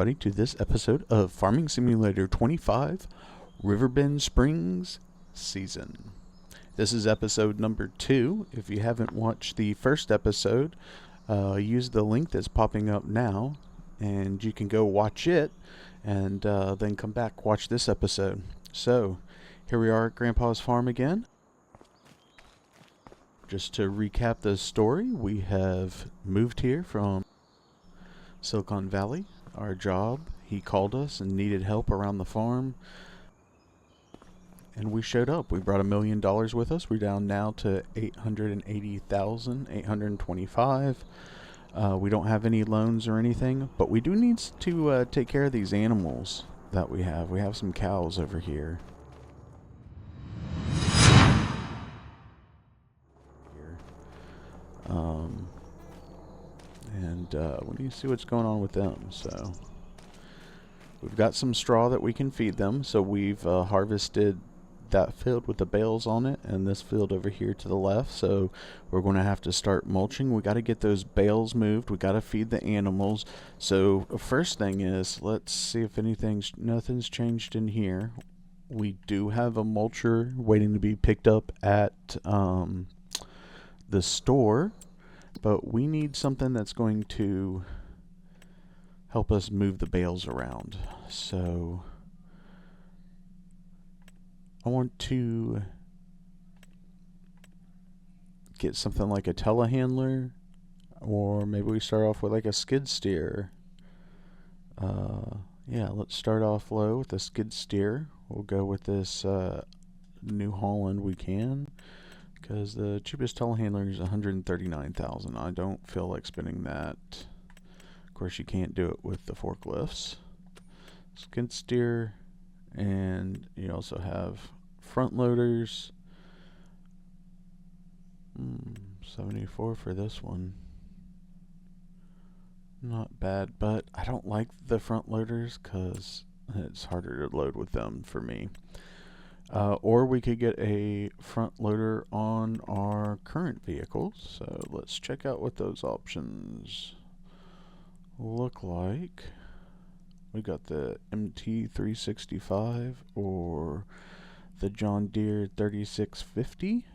everybody, to this episode of Farming Simulator 25 Riverbend Springs Season. This is episode number 2. If you haven't watched the first episode, use the link that's popping up now, and you can go watch it, and then come back, watch this episode. So, here we are at Grandpa's farm again. Just to recap the story, we have moved here from Silicon Valley. Our job, he called us and needed help around the farm, and we showed up. We brought $1 million with us. We're down now to 880,825. We don't have any loans or anything, but we do need to take care of these animals that we have. We have some cows over here. We need to see what's going on with them. So we've got some straw that we can feed them. So we've harvested that field with the bales on it, and this field over here to the left. So we're going to have to start mulching. We got to get those bales moved. We got to feed the animals. So first thing is, let's see if nothing's changed in here. We do have a mulcher waiting to be picked up at the store, but we need something that's going to help us move the bales around. So I want to get something like a telehandler, or maybe we start off with like a skid steer. Yeah, let's start off low with a skid steer. We'll go with this New Holland we can, because the cheapest telehandler is $139,000. I don't feel like spending that. Of course, you can't do it with the forklifts. Skid steer, and you also have front loaders. 74 for this one. Not bad, but I don't like the front loaders because it's harder to load with them for me. Or we could get a front loader on our current vehicles. So let's check out what those options look like. We got the MT365 or the John Deere 3650.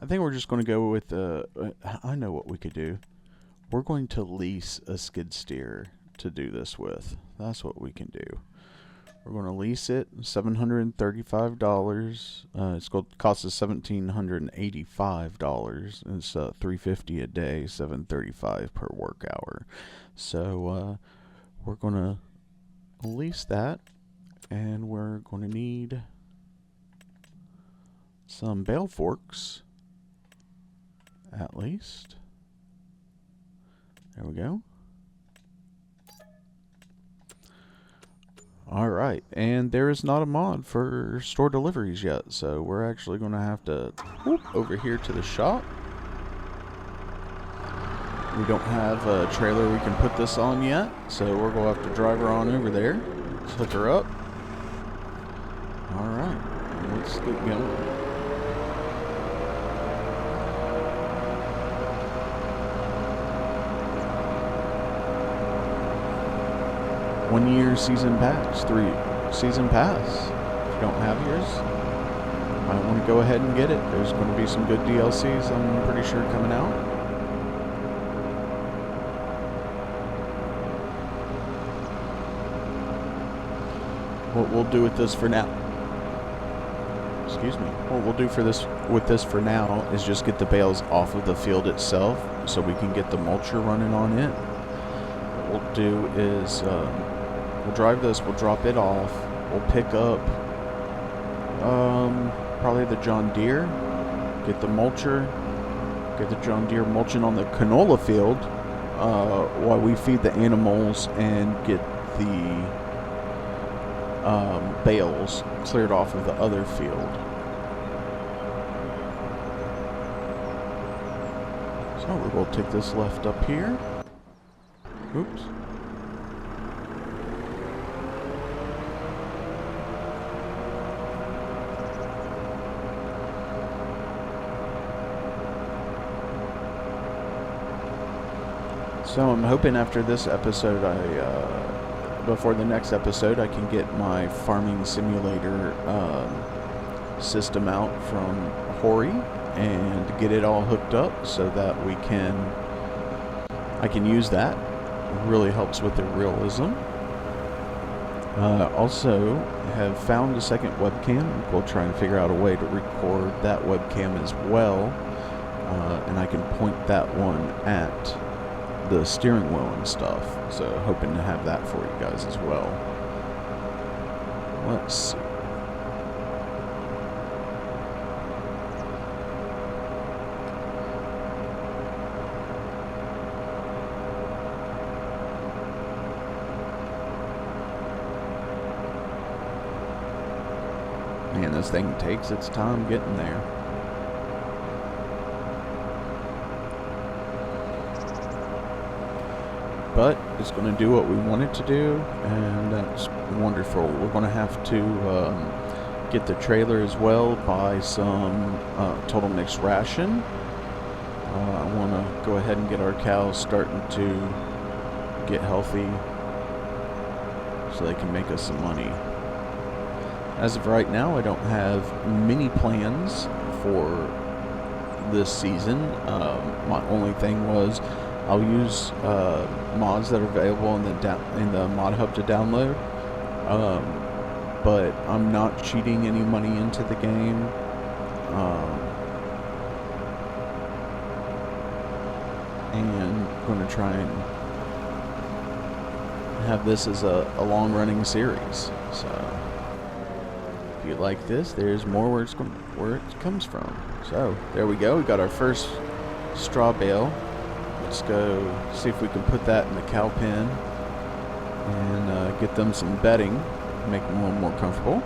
I think we're just going to go with I know what we could do. We're going to lease a skid steer to do this with. That's what we can do. We're going to lease it, $735. It's going to cost us $1,785. It's $350 a day, $735 per work hour. So we're going to lease that, and we're going to need some bale forks, at least. There we go. Alright, and there is not a mod for store deliveries yet, so we're actually going to have to whoop over here to the shop. We don't have a trailer we can put this on yet, so we're going to have to drive her on over there. Let's hook her up. Alright, let's get going. One-year season pass, 3 season pass. If you don't have yours, you might want to go ahead and get it. There's going to be some good DLCs, I'm pretty sure, coming out. What we'll do with this for now, what we'll do with this for now is just get the bales off of the field itself, so we can get the mulcher running on it. What we'll do is we'll drive this, we'll drop it off, we'll pick up probably the John Deere, get the mulcher, get the John Deere mulching on the canola field while we feed the animals and get the bales cleared off of the other field. So we're going to take this left up here. Oops. So I'm hoping after this episode, before the next episode, I can get my farming simulator system out from Hori and get it all hooked up so that I can use that. It really helps with the realism. Also have found a second webcam. We'll try and figure out a way to record that webcam as well, and I can point that one at the steering wheel and stuff. So hoping to have that for you guys as well. Let's see. Man, this thing takes its time getting there. But it's going to do what we want it to do, and that's wonderful. We're going to have to get the trailer as well, buy some total mixed ration. I want to go ahead and get our cows starting to get healthy so they can make us some money. As of right now, I don't have many plans for this season. My only thing was I'll use mods that are available in the mod hub to download, but I'm not cheating any money into the game. And I'm going to try and have this as a long-running series. So if you like this, there's more where it comes from. So there we go. We got our first straw bale. Let's go see if we can put that in the cow pen and get them some bedding, make them a little more comfortable.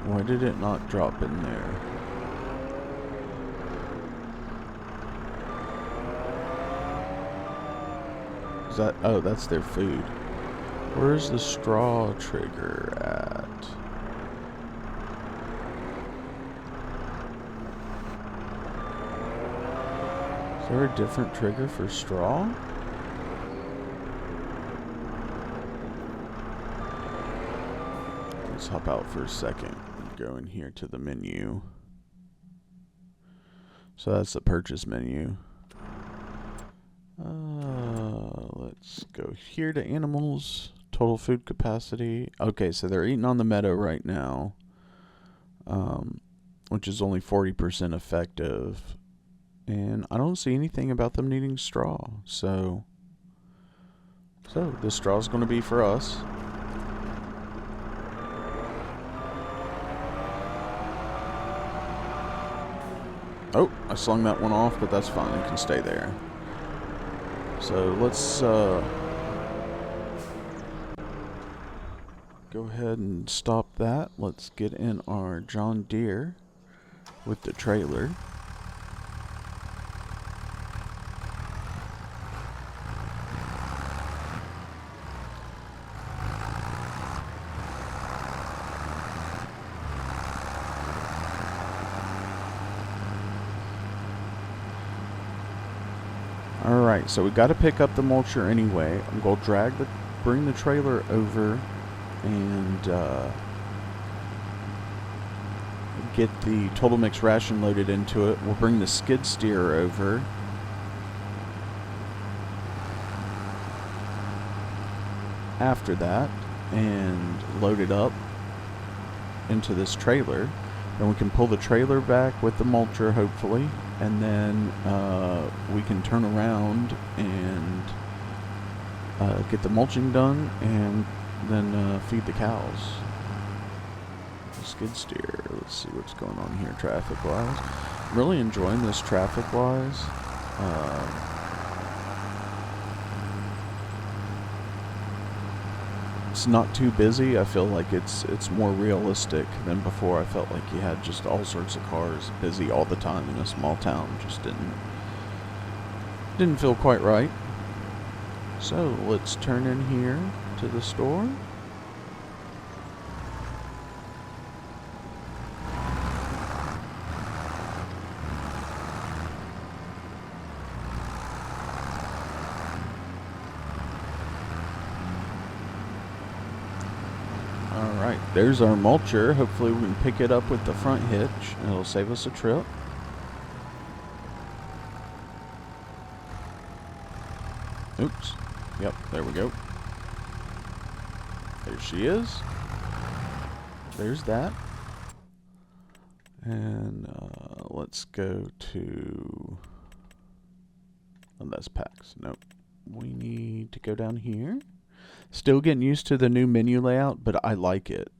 Why did it not drop in there? Is that, oh, that's their food. Where's the straw trigger at? Is there a different trigger for straw? Let's hop out for a second and go in here to the menu. So that's the purchase menu. Let's go here to animals, total food capacity. Okay, so they're eating on the meadow right now, which is only 40% effective. And I don't see anything about them needing straw. So this straw is going to be for us. Oh, I slung that one off, but that's fine. It can stay there. So let's go ahead and stop that. Let's get in our John Deere with the trailer. Alright, so we got to pick up the mulcher anyway. I'm going to bring the trailer over and get the total mix ration loaded into it. We'll bring the skid steer over. After that, and load it up into this trailer. Then we can pull the trailer back with the mulcher, hopefully, and then we can turn around and get the mulching done, and then feed the cows. Skid steer. Let's see what's going on here traffic-wise. Really enjoying this traffic-wise. it's not too busy. I feel like it's more realistic than before. I felt like you had just all sorts of cars busy all the time in a small town. Just didn't feel quite right. So let's turn in here to the store. Alright, there's our mulcher. Hopefully we can pick it up with the front hitch and it'll save us a trip. Oops. Yep, there we go. There she is. There's that. And let's go to... Oh, that's packs. Nope. We need to go down here. Still getting used to the new menu layout, but I like it.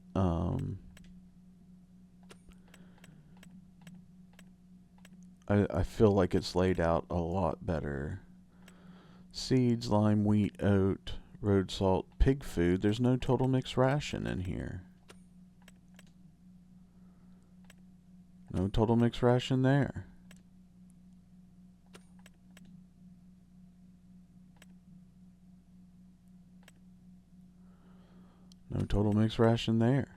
I feel like it's laid out a lot better. Seeds, lime, wheat, oat, road salt, pig food. There's no total mix ration in here. No total mix ration there. No total mix ration there.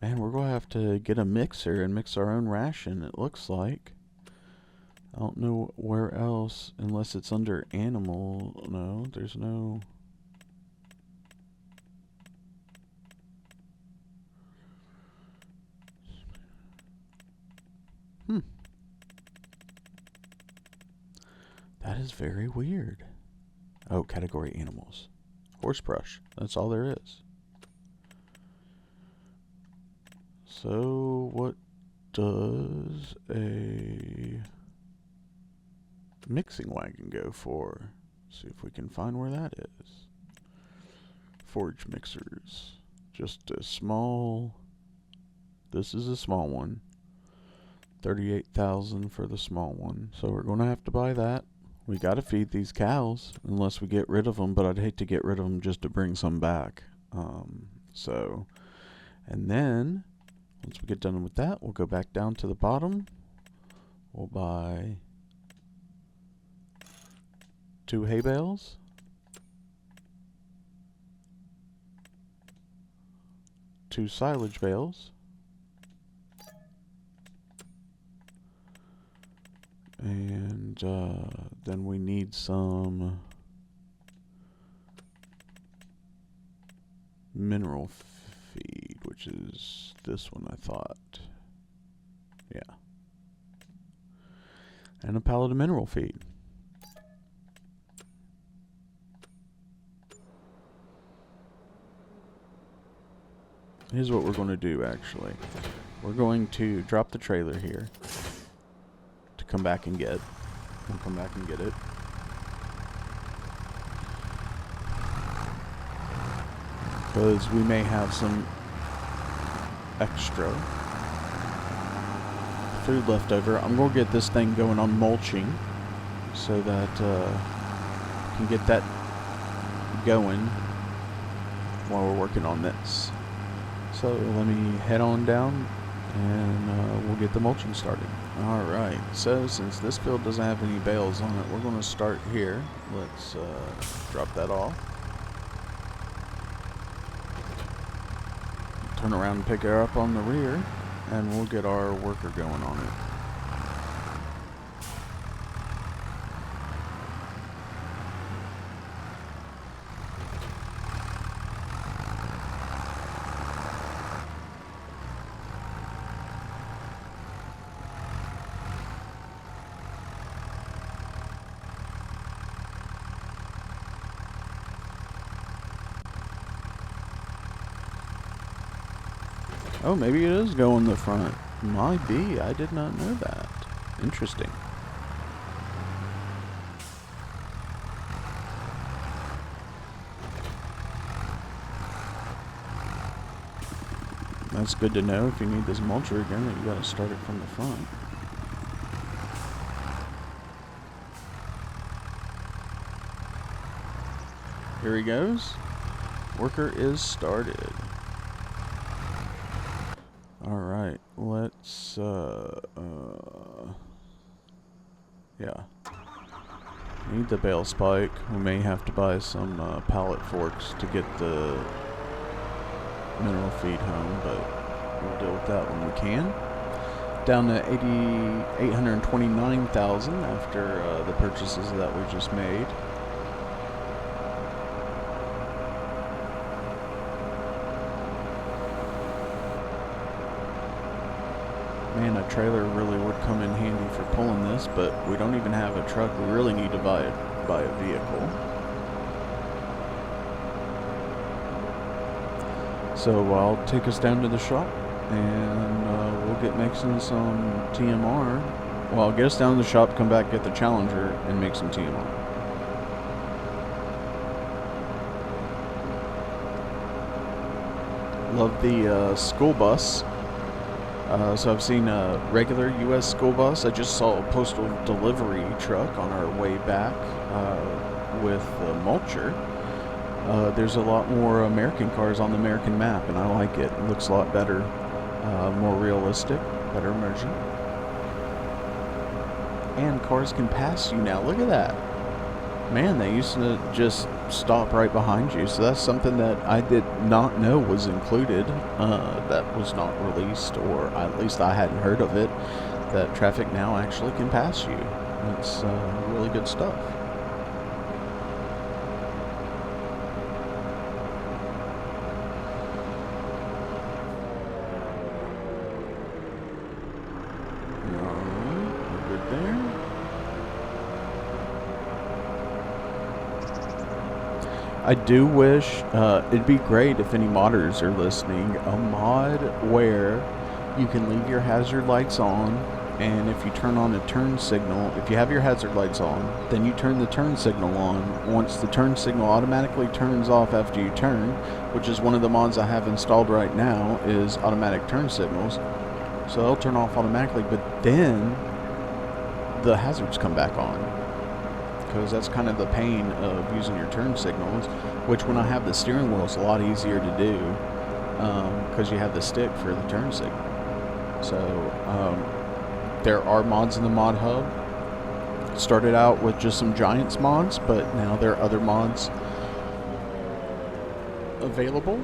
Man, we're going to have to get a mixer and mix our own ration, it looks like. I don't know where else, unless it's under animal. No, there's no... That is very weird. Oh, category animals. Horse brush. That's all there is. So, what does a mixing wagon go for? See if we can find where that is. Forage mixers. Just a small... This is a small one. 38,000 for the small one. So we're going to have to buy that. We got to feed these cows unless we get rid of them, but I'd hate to get rid of them just to bring some back. And then once we get done with that, we'll go back down to the bottom. We'll buy 2 hay bales, 2 silage bales, and then we need some mineral feed, which is this one, I thought. Yeah. And a pallet of mineral feed. Here's what we're going to do, actually. We're going to drop the trailer here to come back and get. We'll come back and get it. Because we may have some extra food left over. I'm going to get this thing going on mulching so that we can get that going while we're working on this. So let me head on down and we'll get the mulching started. Alright, so since this field doesn't have any bales on it, we're going to start here. Let's drop that off. Turn around and pick her up on the rear, and we'll get our worker going on it. Oh, maybe it is going the front. Might be. I did not know that. Interesting. That's good to know if you need this mulcher again, that you gotta start it from the front. Here he goes. Worker is started. Alright, let's, yeah. Need the bale spike. We may have to buy some pallet forks to get the mineral feed home, but we'll deal with that when we can. Down to 829,000 after the purchases that we just made. Man, a trailer really would come in handy for pulling this, but we don't even have a truck. We really need to buy a vehicle. So I'll take us down to the shop, and we'll get mixing some TMR. Well, I'll get us down to the shop, come back, get the Challenger, and make some TMR. Love the school bus. So I've seen a regular U.S. school bus. I just saw a postal delivery truck on our way back with a mulcher. There's a lot more American cars on the American map, and I like it. It looks a lot better, more realistic, better immersion. And cars can pass you now. Look at that. Man, they used to just stop right behind you, so that's something that I did not know was included. That was not released, or at least I hadn't heard of it, that traffic now actually can pass you. That's really good stuff. Alright, we're good there. I do wish, it'd be great if any modders are listening, a mod where you can leave your hazard lights on, and if you turn on a turn signal, if you have your hazard lights on, then you turn the turn signal on. Once the turn signal automatically turns off after you turn, which is one of the mods I have installed right now, is automatic turn signals. So they'll turn off automatically, but then the hazards come back on. Because that's kind of the pain of using your turn signals, which when I have the steering wheel is a lot easier to do, because you have the stick for the turn signal. So there are mods in the mod hub. Started out with just some Giants mods, but now there are other mods available.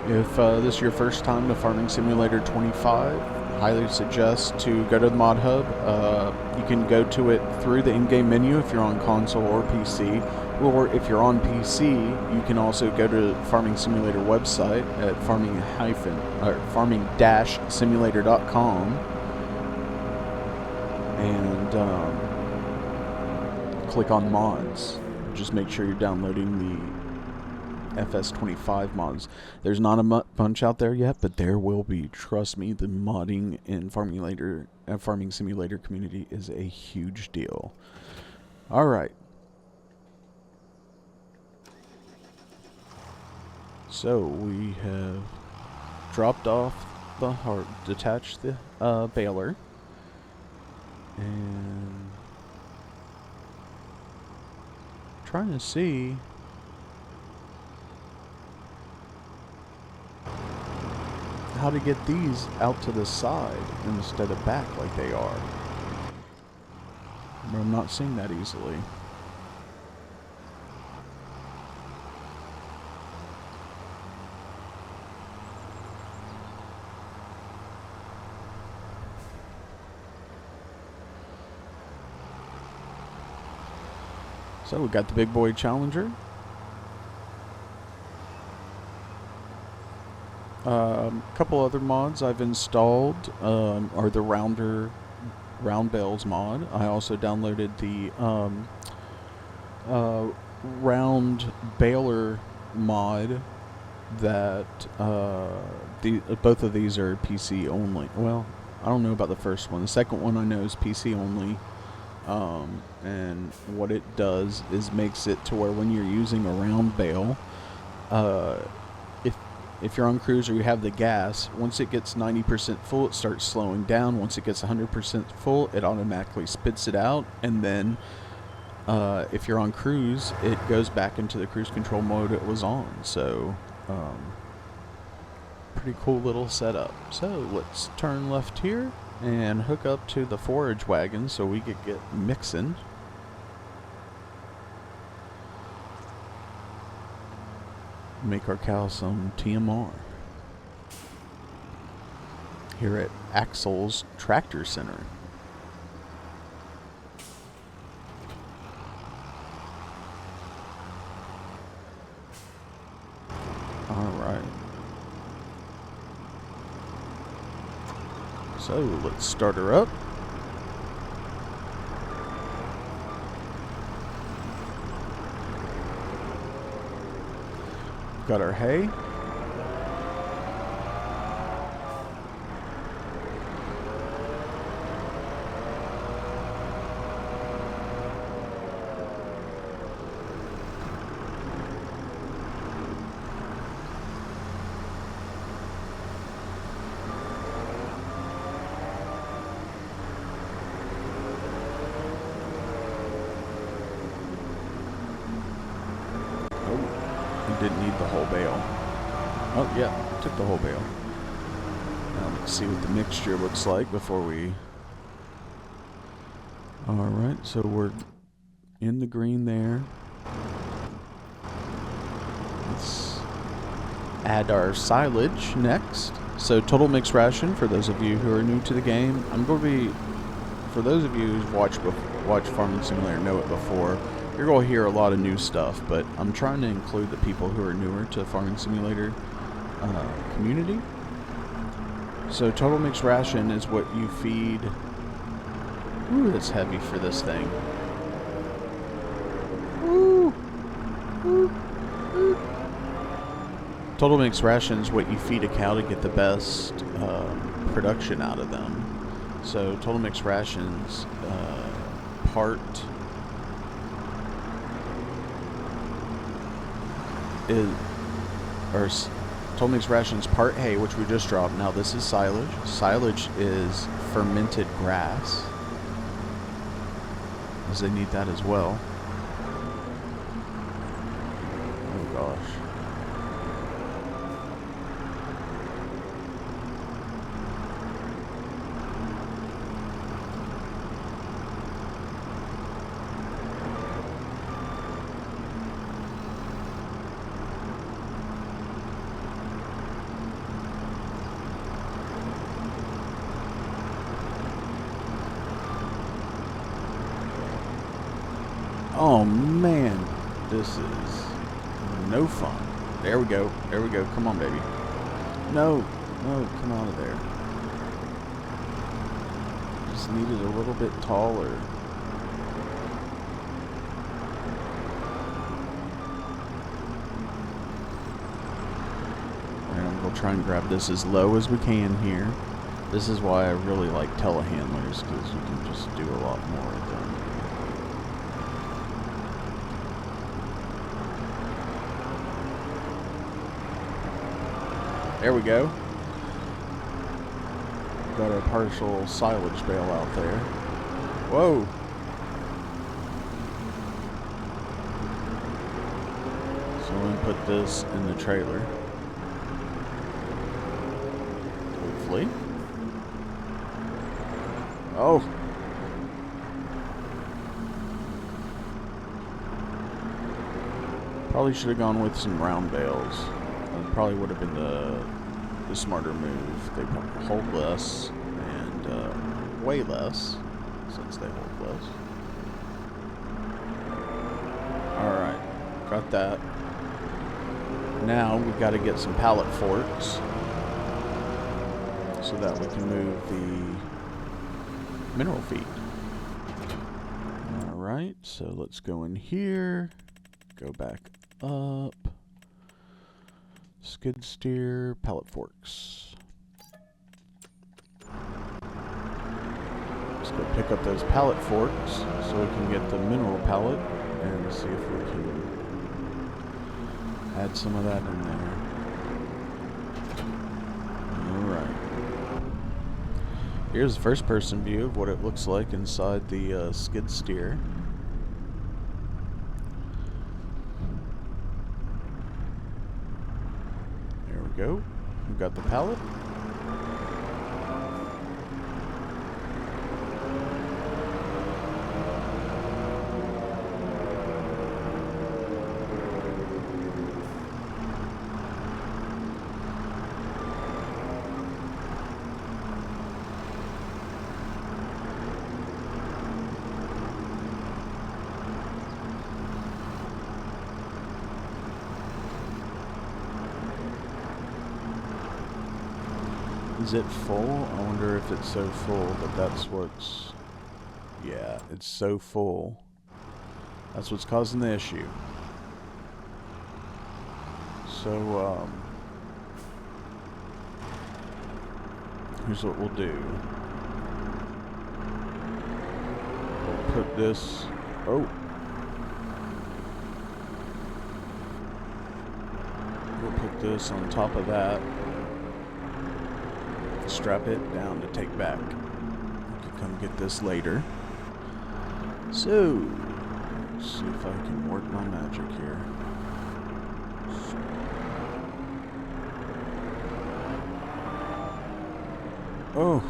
If this is your first time to Farming Simulator 25, highly suggest to go to the mod hub. You can go to it through the in-game menu if you're on console or PC, or if you're on PC, you can also go to Farming Simulator website at farming-simulator.com and click on mods. Just make sure you're downloading the FS25 mods. There's not a bunch out there yet, but there will be. Trust me, the modding in Farming Simulator community is a huge deal. Alright. So we have dropped off the detached the baler, and trying to see how to get these out to the side instead of back like they are. But I'm not seeing that easily. So we got the big boy Challenger. A couple other mods I've installed are the round bales mod. I also downloaded the round baler mod that both of these are PC only. Well, I don't know about the first one. The second one I know is PC only. And what it does is makes it to where when you're using a round bale, if you're on cruise or you have the gas, once it gets 90% full, it starts slowing down. Once it gets 100% full, it automatically spits it out, and then if you're on cruise, it goes back into the cruise control mode it was on. So, pretty cool little setup. So let's turn left here and hook up to the forage wagon so we could get mixing. Make our cow some TMR here at Axel's Tractor Center. Alright. So let's start her up. Got our hay. Didn't need the whole bale. Oh yeah, took the whole bale. Now let's see what the mixture looks like before we... Alright, so we're in the green there. Let's add our silage next. So total mix ration, for those of you who are new to the game, I'm going to be... For those of you who've watched Farming Simulator know it before, you're going to hear a lot of new stuff, but I'm trying to include the people who are newer to Farming Simulator community. So total mixed ration is what you feed... Ooh, that's heavy for this thing. Ooh. Ooh. Ooh. Total mixed ration is what you feed a cow to get the best production out of them. So total mixed rations total mixed rations part hay, which we just dropped. Now this is silage. Silage is fermented grass, as they need that as well. Oh gosh. Oh man, this is no fun. There we go. There we go. Come on, baby. No, no, come out of there. Just need it a little bit taller. Alright, I'm gonna try and grab this as low as we can here. This is why I really like telehandlers, because you can just do a lot more of them. There we go. Got our partial silage bale out there. Whoa! So I'm going to put this in the trailer. Hopefully. Oh! Probably should have gone with some round bales. That probably would have been the smarter move. They hold less and weigh less, since they hold less. Alright, got that. Now we've got to get some pallet forks so that we can move the mineral feed. Alright, so let's go in here, go back up. Skid steer, pallet forks. Let's go pick up those pallet forks so we can get the mineral pallet and see if we can add some of that in there. Alright. Here's the first person view of what it looks like inside the skid steer. we go. We've got the pallet. Is it full? I wonder if it's so full that that's what's... Yeah, it's so full. That's what's causing the issue. So, here's what we'll do. We'll put this... Oh! We'll put this on top of that. Strap it down to take back. We can come get this later. So, let's see if I can work my magic here. Oh.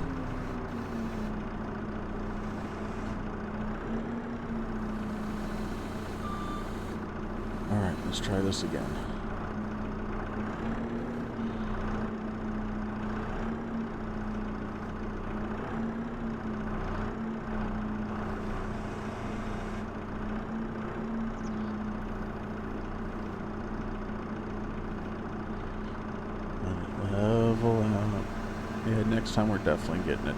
Alright, let's try this again. Yeah, next time we're definitely getting a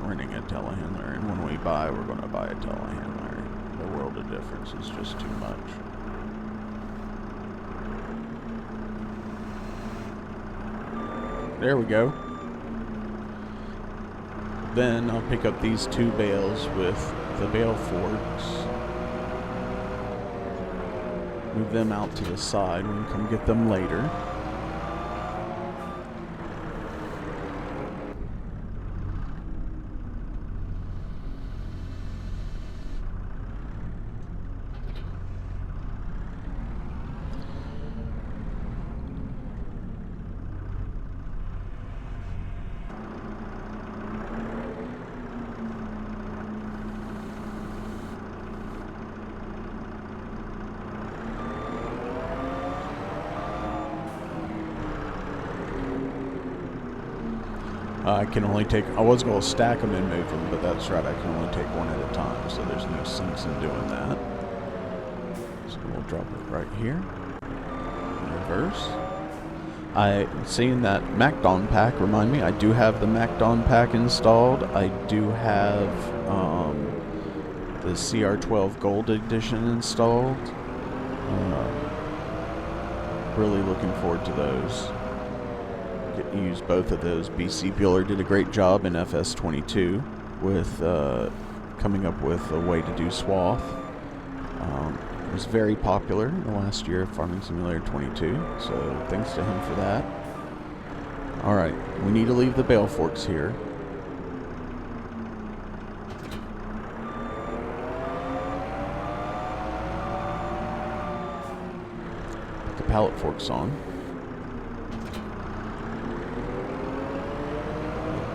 renting a telehandler, and when we buy, we're going to buy a telehandler. The world of difference is just too much. There we go. Then I'll pick up these 2 bales with the bale forks. Move them out to the side. We can come get them later. I can only take, I was going to stack them and move them, but that's right, I can only take one at a time, so there's no sense in doing that. So we'll drop it right here. Reverse. Seeing that MacDon pack, remind me, I do have the MacDon pack installed. I do have the CR12 Gold Edition installed. Really looking forward to those. Use both of those. BC Bueller did a great job in FS25 with coming up with a way to do swath. It was very popular in the last year of Farming Simulator 22, so thanks to him for that. Alright, we need to leave the bale forks here. Put the pallet forks on.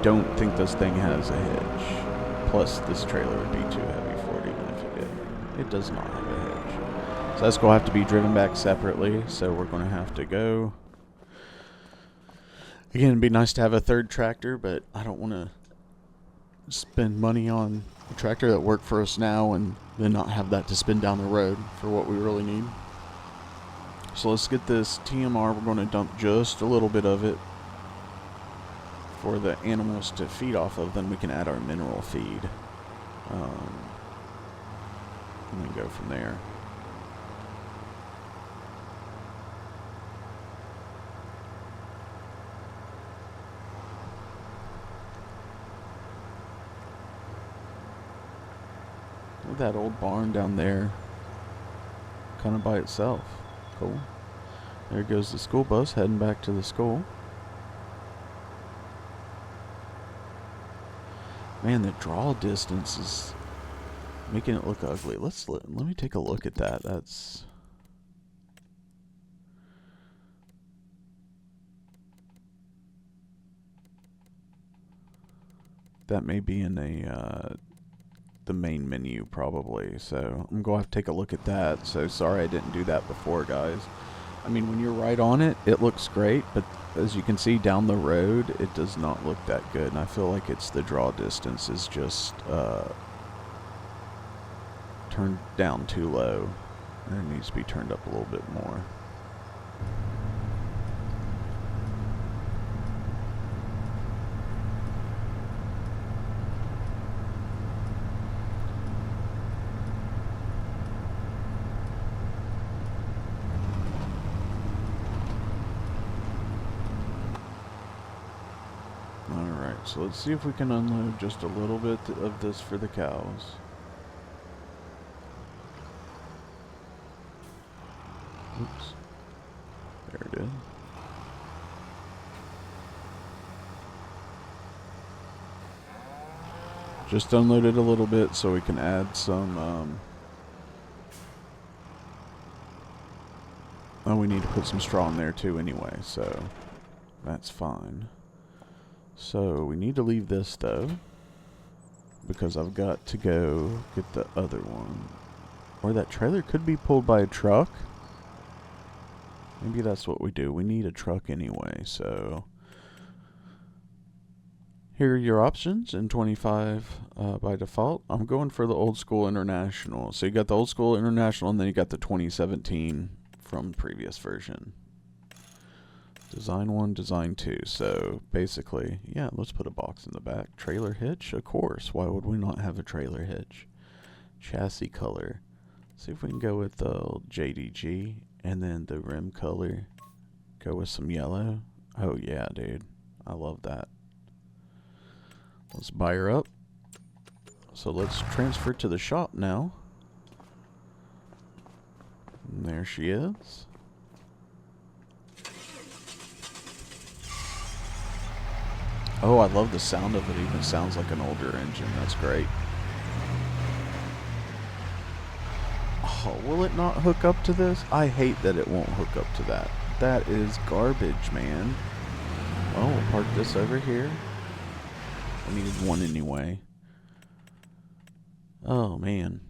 Don't think this thing has a hitch. Plus, this trailer would be too heavy for it even if it did. It does not have a hitch. So that's going to have to be driven back separately, so we're going to have to go. Again, it'd be nice to have a third tractor, but I don't want to spend money on a tractor that worked for us now and then not have that to spend down the road for what we really need. So let's get this TMR. We're going to dump just a little bit of it for the animals to feed off of, then we can add our mineral feed. And then go from there. Look at that old barn down there, kind of by itself. Cool. There goes the school bus heading back to the school. Man, the draw distance is making it look ugly. Let me take a look at that. That's That may be in the main menu probably, so I'm going to have to take a look at that. So sorry I didn't do that before, guys. I mean, when you're right on it, it looks great, but as you can see down the road, it does not look that good, and I feel like it's the draw distance is just turned down too low, and it needs to be turned up a little bit more. Alright, so let's see if we can unload just a little bit of this for the cows. Oops. There it is. Just unloaded a little bit so we can add some, oh, we need to put some straw in there too anyway, so that's fine. So we need to leave this though, because I've got to go get the other one. Or that trailer could be pulled by a truck. Maybe that's what we do. We need a truck anyway, so here are your options in 25 by default. I'm going for the Old School International. So you got the Old School International, and then you got the 2017 from the previous version. Design 1, Design 2. So basically, yeah, let's put a box in the back. Trailer hitch, of course. Why would we not have a trailer hitch? Chassis color. See if we can go with the JDG, and then the rim color. Go with some yellow. Oh yeah, dude. I love that. Let's buy her up. So let's transfer to the shop now. And there she is. Oh, I love the sound of it. Even sounds like an older engine. That's great. Oh, will it not hook up to this? I hate that it won't hook up to that. That is garbage, man. Well, we'll park this over here. I needed one anyway. Oh, man.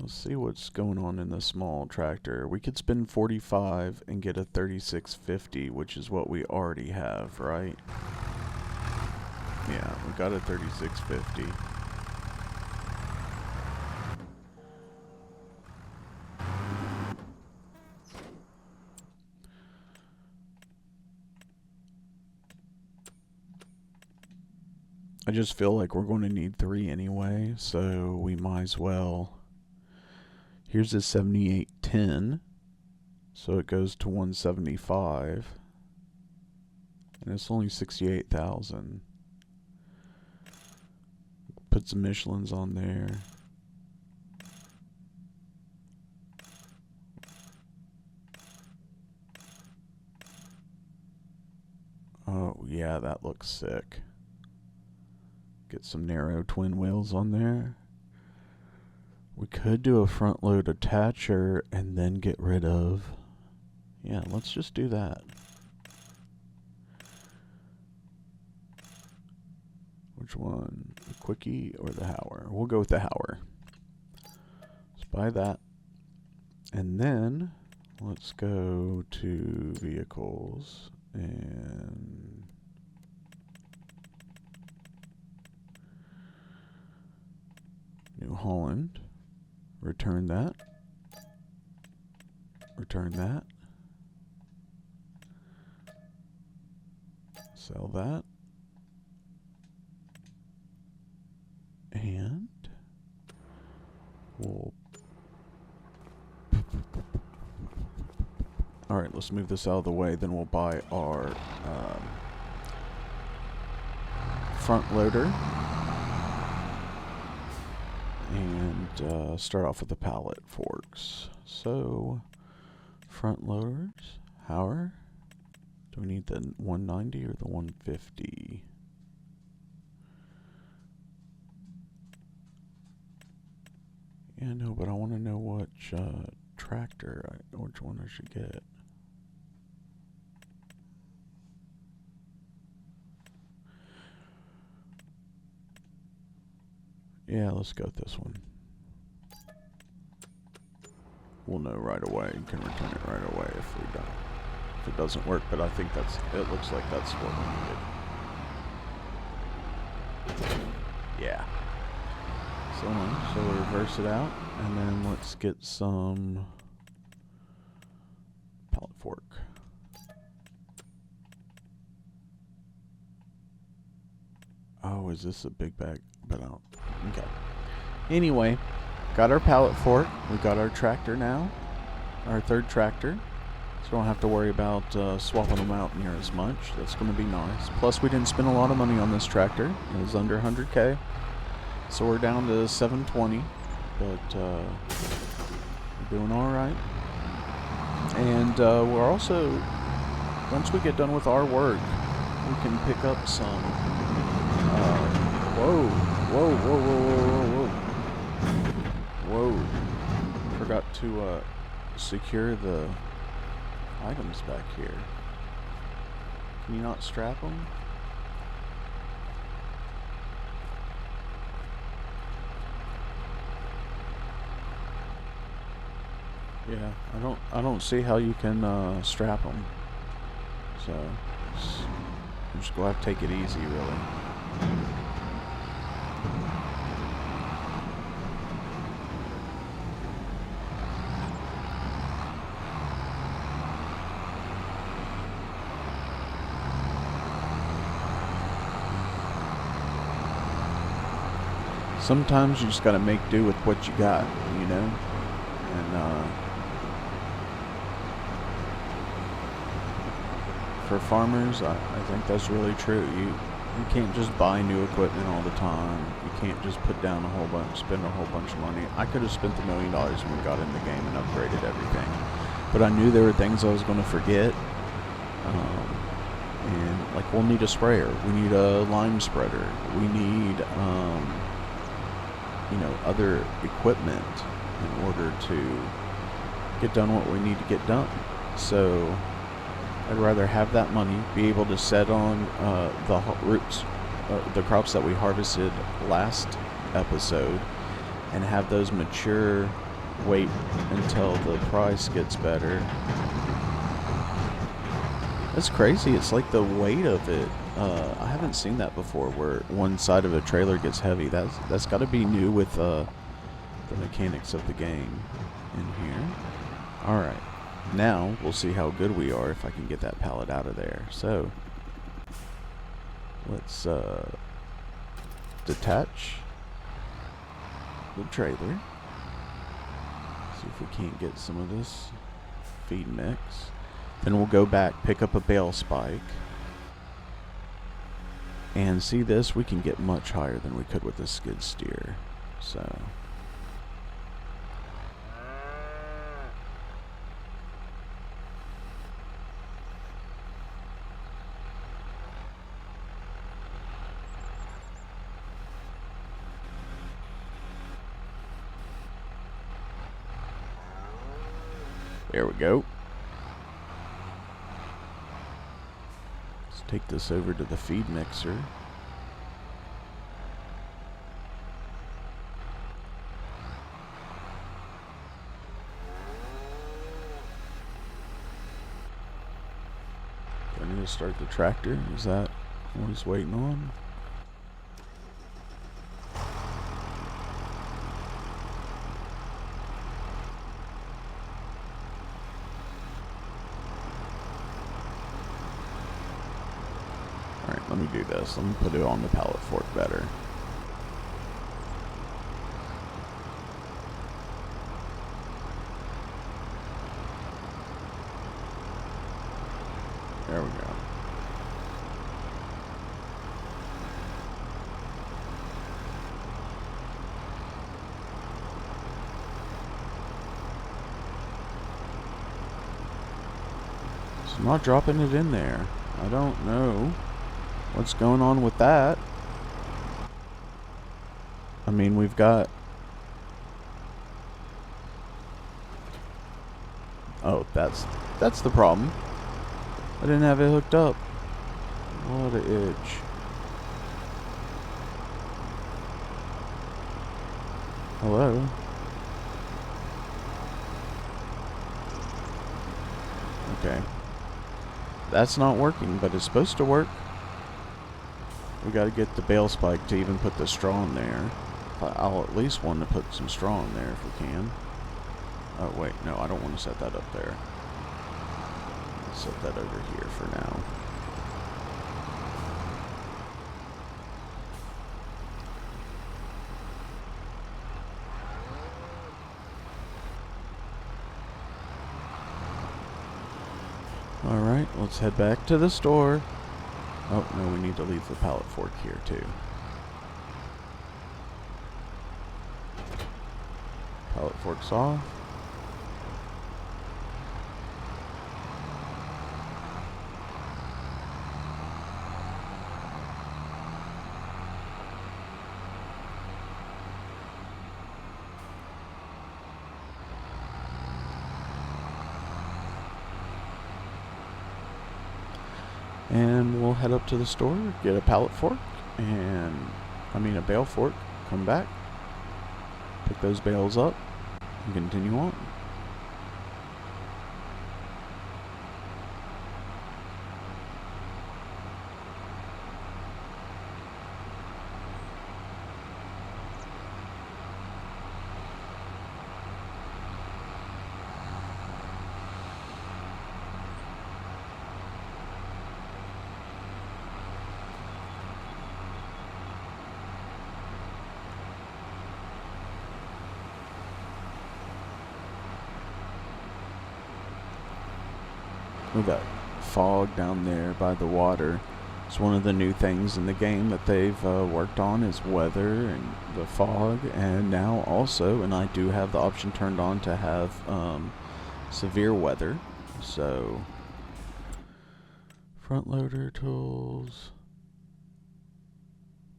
Let's see what's going on in the small tractor. We could spend 45 and get a 3650, which is what we already have, right? Yeah, we got a 3650. I just feel like we're going to need 3 anyway, so we might as well. Here's a 7810, so it goes to 175, and it's only 68,000. Put some Michelins on there. Oh yeah, that looks sick. Get some narrow twin wheels on there. We could do a front load attacher and then get rid of. Yeah, let's just do that. Which one? The Quickie or the Hauer? We'll go with the Hauer. Let's buy that. And then let's go to vehicles and New Holland. Return that. Return that. Sell that. And we'll... Alright, let's move this out of the way, then we'll buy our front loader. And start off with the pallet forks. So, front loaders, Hauer. Do we need the 190 or the 150? Yeah, no, but I want to know which tractor, which one I should get. Yeah, let's go with this one. We'll know right away and can return it right away if we don't. If it doesn't work, but I think it looks like that's what we needed. Yeah. So we'll reverse it out, and then let's get some pallet fork. Oh, is this a big bag? But I don't. Okay. Anyway, got our pallet fork. We got our tractor now, our third tractor. So we don't have to worry about swapping them out near as much. That's going to be nice. Plus, we didn't spend a lot of money on this tractor. It was under 100K. So we're down to 720, but we're doing all right. And we're also, once we get done with our work, we can pick up some. Whoa! Forgot to secure the items back here. Can you not strap them? Yeah, I don't see how you can strap them. So I'm just gonna have to take it easy, really. Sometimes you just gotta make do with what you got, you know? And for farmers, I think that's really true. You can't just buy new equipment all the time. You can't just put down a whole bunch, spend a whole bunch of money. I could have spent $1 million when we got in the game and upgraded everything, but I knew there were things I was going to forget. And like, we'll need a sprayer. We need a lime spreader. We need, you know, other equipment in order to get done what we need to get done. So I'd rather have that money, be able to set on the roots, the crops that we harvested last episode, and have those mature, wait until the price gets better. That's crazy. It's like the weight of it. I haven't seen that before, where one side of a trailer gets heavy. That's got to be new with the mechanics of the game in here. All right. Now, we'll see how good we are if I can get that pallet out of there. So, let's detach the trailer. See if we can't get some of this feed mix. Then we'll go back, pick up a bale spike. And see this, we can get much higher than we could with a skid steer. So there we go. Let's take this over to the feed mixer. Do I need to start the tractor? Is that what he's waiting on? Alright, let me do this. Let me put it on the pallet fork better. There we go. So I'm not dropping it in there. I don't know what's going on with that. I mean, we've got... Oh, that's the problem. I didn't have it hooked up. What an itch. Hello? Okay. That's not working, but it's supposed to work. We gotta get the bale spike to even put the straw in there. I'll at least want to put some straw in there if we can. Oh wait, no, I don't want to set that up there. I'll set that over here for now. Alright, let's head back to the store. Oh, no, we need to leave the pallet fork here, too. Pallet fork's off. And we'll head up to the store, get a pallet fork, and, a bale fork, come back, pick those bales up, and continue on. We got fog down there by the water. It's one of the new things in the game that they've worked on is weather and the fog, and now also, and I do have the option turned on to have severe weather. So, front loader tools,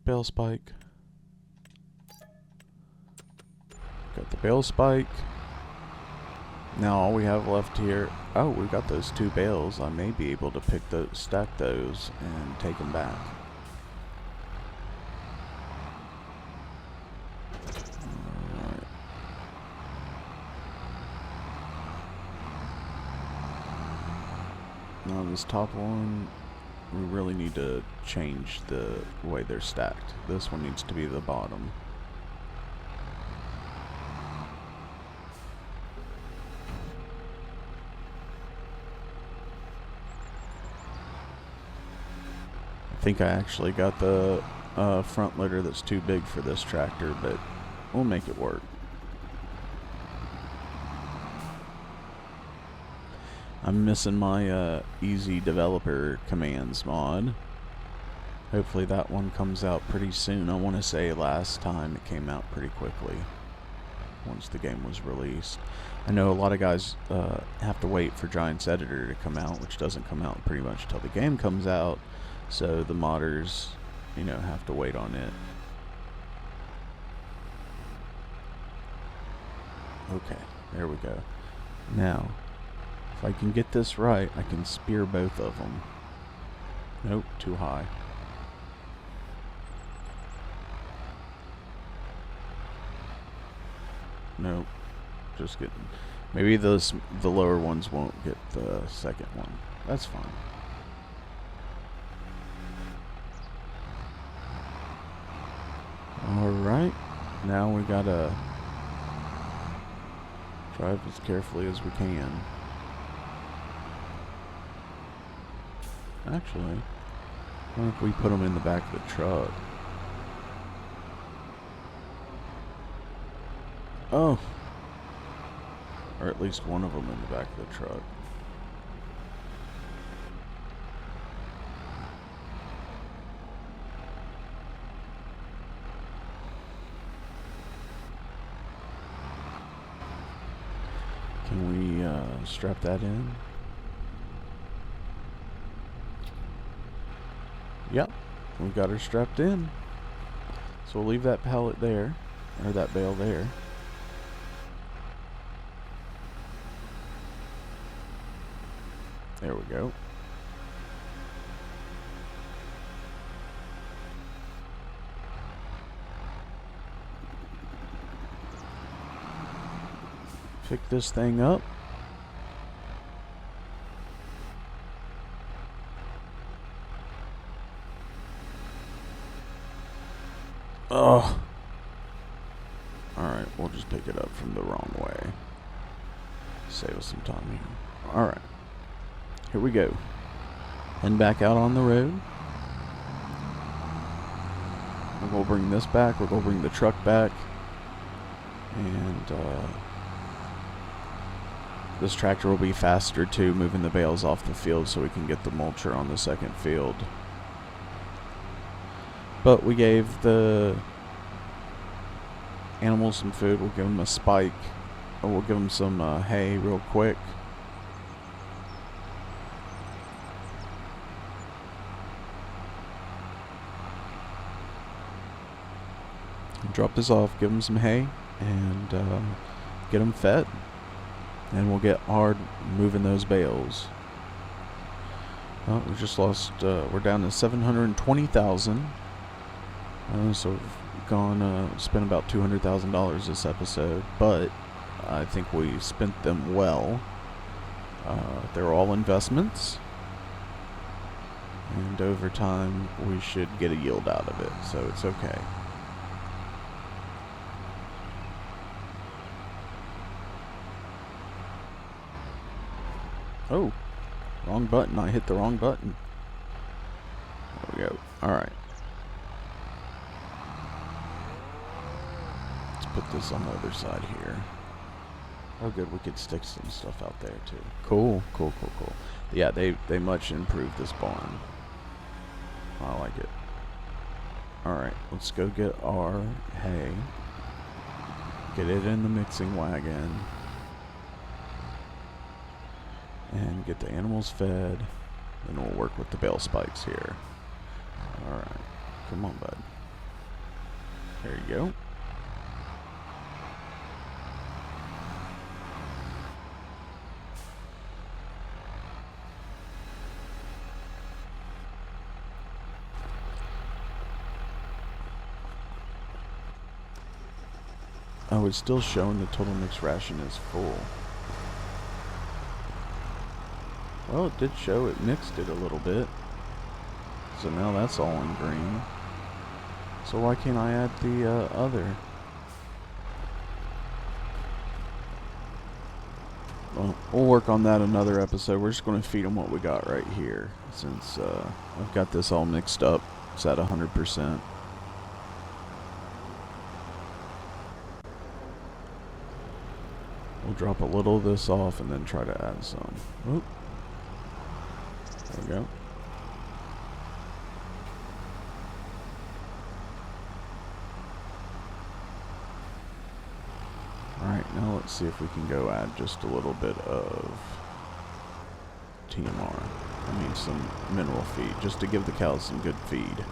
bale spike. Got the bale spike. Now all we have left here, oh, we've got those 2 bales. I may be able to stack those and take them back. Alright. Now this top one, we really need to change the way they're stacked. This one needs to be the bottom. I think I actually got the front loader that's too big for this tractor, but we'll make it work. I'm missing my easy developer commands mod. Hopefully that one comes out pretty soon. I want to say last time it came out pretty quickly once the game was released. I know a lot of guys have to wait for Giant's Editor to come out, which doesn't come out pretty much until the game comes out. So the modders, have to wait on it. Okay, there we go. Now, if I can get this right, I can spear both of them. Nope, too high. Nope, just getting... Maybe the lower ones won't get the second one. That's fine. Alright, now we gotta drive as carefully as we can. Actually, what if we put them in the back of the truck? Oh! Or at least one of them in the back of the truck. Can we strap that in? Yep, we got her strapped in. So we'll leave that pallet there, or that bale there. There we go. Pick this thing up. Oh. Alright, we'll just pick it up from the wrong way. Save us some time here. Alright. Here we go. And back out on the road. We're going to bring this back. We're going to bring the truck back. And this tractor will be faster too, moving the bales off the field so we can get the mulcher on the second field. But we gave the animals some food. We'll give them a spike. Or we'll give them some hay real quick. Drop this off, give them some hay, and get them fed. And we'll get hard moving those bales. Well, we just lost, we're down to 720,000. So we've gone, spent about $200,000 this episode, but I think we spent them well. They're all investments. And over time, we should get a yield out of it, so it's okay. Oh, wrong button. I hit the wrong button. There we go. Alright. Let's put this on the other side here. Oh good, we could stick some stuff out there too. Cool, cool, cool, cool. Yeah, they much improved this barn. I like it. Alright, let's go get our hay. Get it in the mixing wagon. And get the animals fed, and we'll work with the bale spikes here. Alright, come on, bud. There you go. Oh, it's still showing the total mixed ration is full. Well, it did show it mixed it a little bit. So now that's all in green. So why can't I add the other? Well, we'll work on that another episode. We're just going to feed them what we got right here. Since I've got this all mixed up. It's at 100%. We'll drop a little of this off and then try to add some. Oop. There we go. Alright, now let's see if we can go add just a little bit of TMR. I mean some mineral feed, just to give the cows some good feed.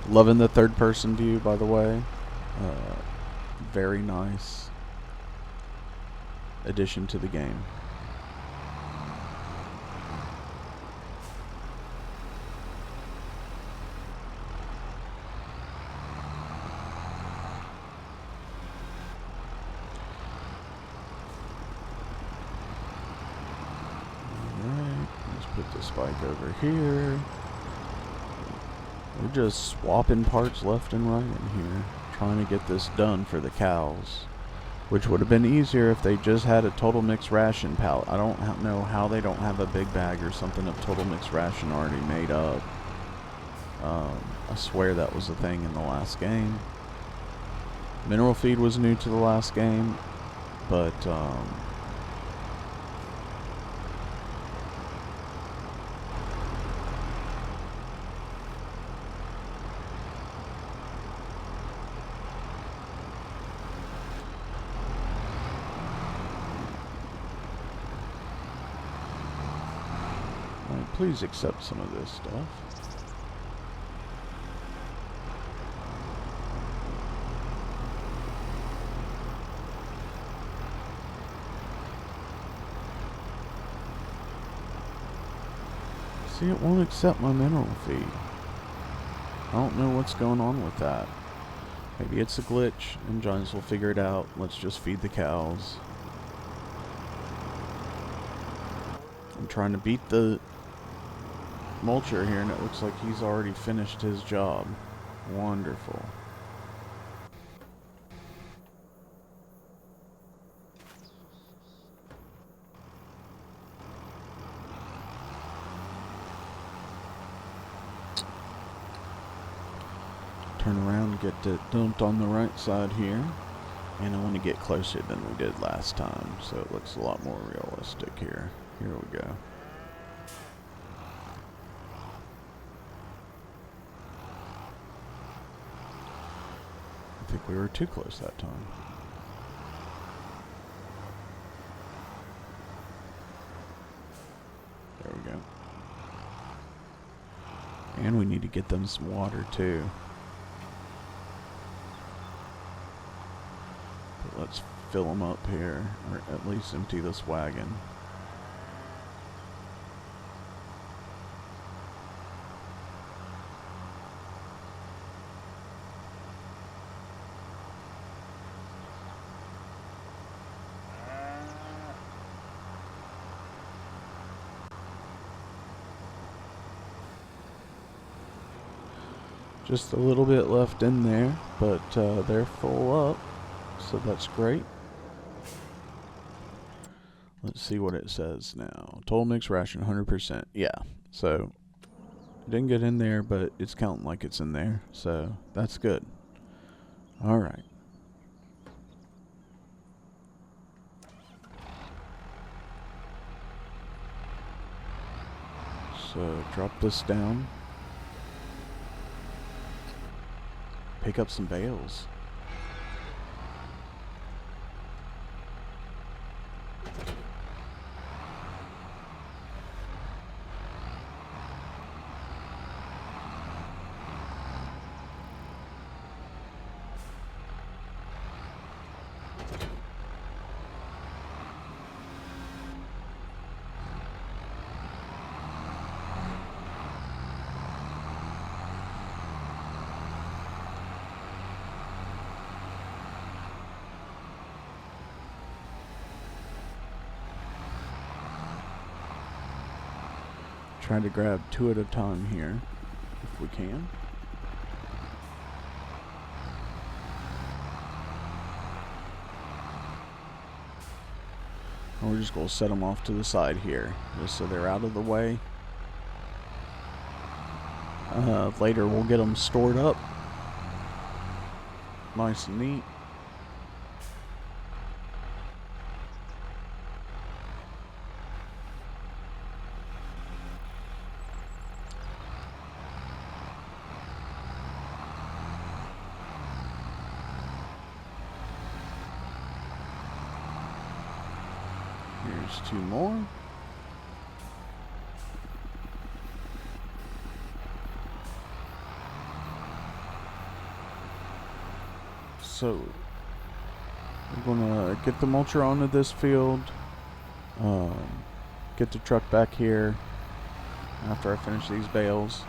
Loving the third person view, by the way. Very nice addition to the game. Put the spike over here. We're just swapping parts left and right in here, trying to get this done for the cows, which would have been easier if they just had a total mixed ration pallet. I don't know how they don't have a big bag or something of total mixed ration already made up. I swear that was a thing in the last game. Mineral feed was new to the last game, but please accept some of this stuff. See, it won't accept my mineral feed. I don't know what's going on with that. Maybe it's a glitch, and Johnny's will figure it out. Let's just feed the cows. I'm trying to beat the mulcher here, and it looks like he's already finished his job. Wonderful. Turn around, get it dumped on the right side here. And I want to get closer than we did last time, so it looks a lot more realistic here. Here we go. I think we were too close that time. There we go. And we need to get them some water too. But let's fill them up here, or at least empty this wagon. Just a little bit left in there, but they're full up, so that's great. Let's see what it says now. Total mix ration 100%. Yeah, so it didn't get in there, but it's counting like it's in there, so that's good. All right. So drop this down. Pick up some bales. Trying to grab 2 at a time here, if we can. And we're just going to set them off to the side here, just so they're out of the way. Later we'll get them stored up, nice and neat. Here's 2 more. So we're gonna get the mulcher onto this field, get the truck back here after I finish these bales.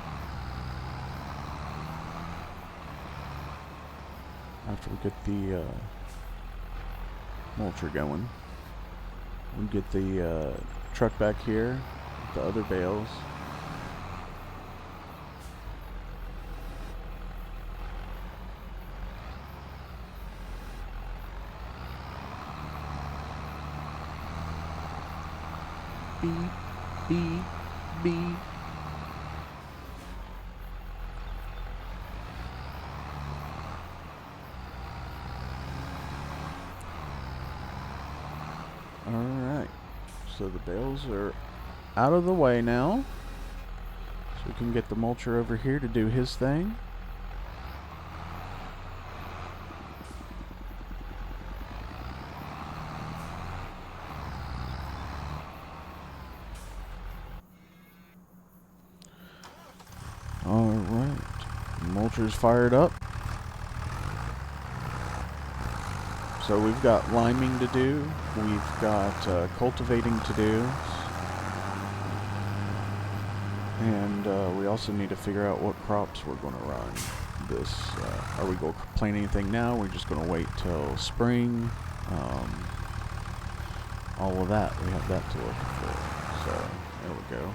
After we get the mulcher going. We get the truck back here with the other bales. Beep, beep, beep. Alright, so the bales are out of the way now, so we can get the mulcher over here to do his thing. Alright, mulcher's fired up. So we've got liming to do, we've got cultivating to do, and we also need to figure out what crops we're going to run. this. Are we going to plant anything now? We're just going to wait till spring. All of that, we have that to look for. So there we go.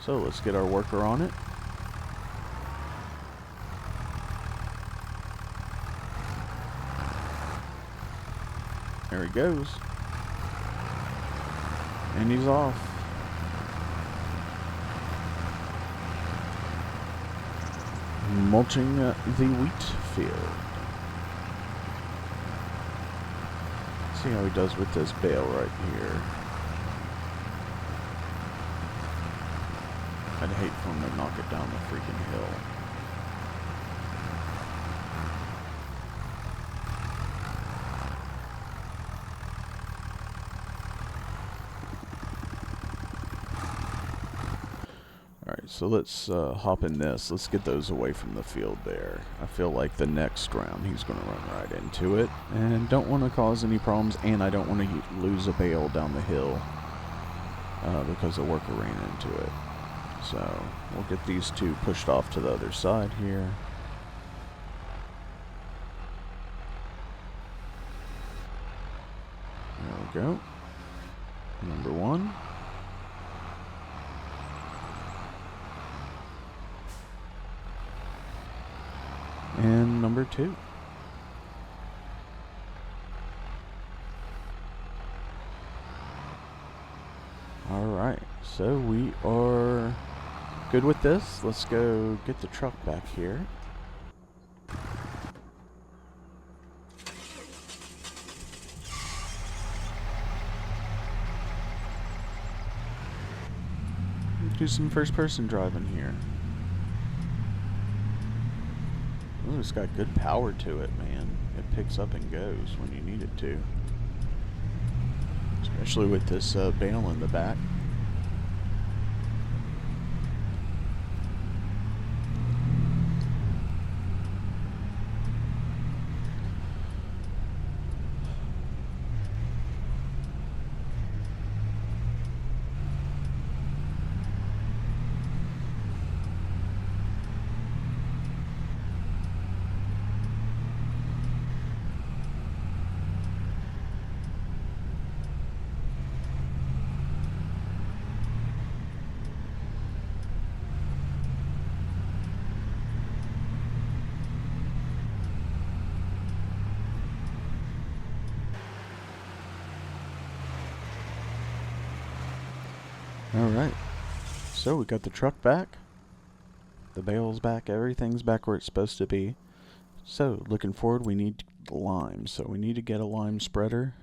So let's get our worker on it. There he goes. And he's off. Mulching the wheat field. See how he does with this bale right here. I'd hate for him to knock it down the freaking hill. Alright, so let's hop in this. Let's get those away from the field there. I feel like the next round he's going to run right into it. And don't want to cause any problems, and I don't want to lose a bale down the hill because the worker ran into it. So we'll get these two pushed off to the other side here. There we go. Number one. And number two. Alright, so we are good with this. Let's go get the truck back here. Do some first person driving here. Ooh, it's got good power to it, man. It picks up and goes when you need it to. Especially with this bale in the back. Alright, so we got the truck back, the bale's back, everything's back where it's supposed to be. So, looking forward, we need lime, so we need to get a lime spreader.